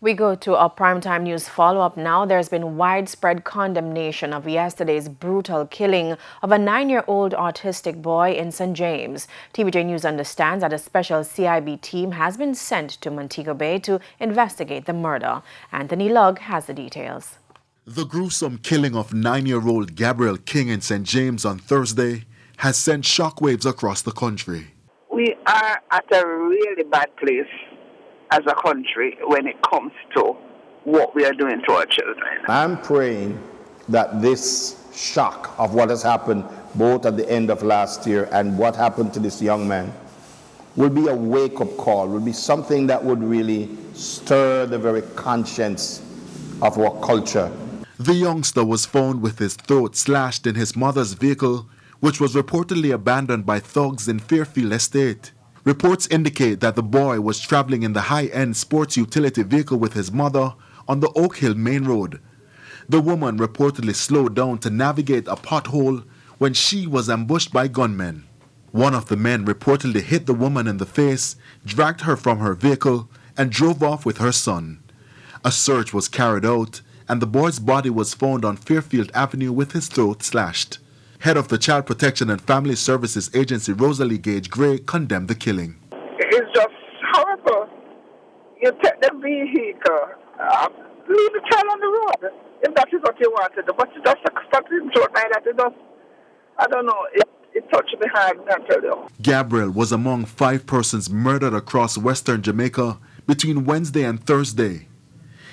We go to our primetime news follow-up now. There's been widespread condemnation of yesterday's brutal killing of a 9-year-old autistic boy in St. James. TVJ News understands that a special CIB team has been sent to Montego Bay to investigate the murder. Anthony Lugg has the details. The gruesome killing of 9-year-old Gabriel King in St. James on Thursday has sent shockwaves across the country. We are at a really bad place as a country when it comes to what we are doing to our children. I'm praying that this shock of what has happened both at the end of last year and what happened to this young man will be a wake-up call, will be something that would really stir the very conscience of our culture. The youngster was found with his throat slashed in his mother's vehicle, which was reportedly abandoned by thugs in Fairfield Estate. Reports indicate that the boy was traveling in the high-end sports utility vehicle with his mother on the Oak Hill Main Road. The woman reportedly slowed down to navigate a pothole when she was ambushed by gunmen. One of the men reportedly hit the woman in the face, dragged her from her vehicle, and drove off with her son. A search was carried out, and the boy's body was found on Fairfield Avenue with his throat slashed. Head of the Child Protection and Family Services Agency, Rosalie Gage Gray, condemned the killing. It's just horrible. You take the vehicle, leave the child on the road, if that is what you want to do. But you just stop him short like that. It just, I don't know, it touched me hard, I tell you. Gabriel was among 5 persons murdered across western Jamaica between Wednesday and Thursday.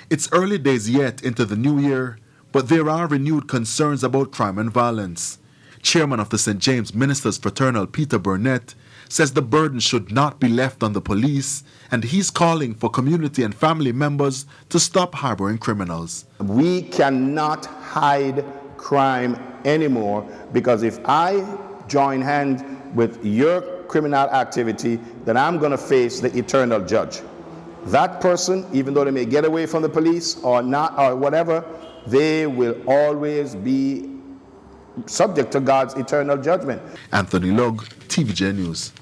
It's early days yet into the new year, but there are renewed concerns about crime and violence. Chairman of the St. James Ministers Fraternal, Peter Burnett, says the burden should not be left on the police, and he's calling for community and family members to stop harboring criminals. We cannot hide crime anymore, because if I join hands with your criminal activity, then I'm going to face the eternal judge. That person, even though they may get away from the police or not or whatever, they will always be subject to God's eternal judgment. Anthony Lugg, TVJ News.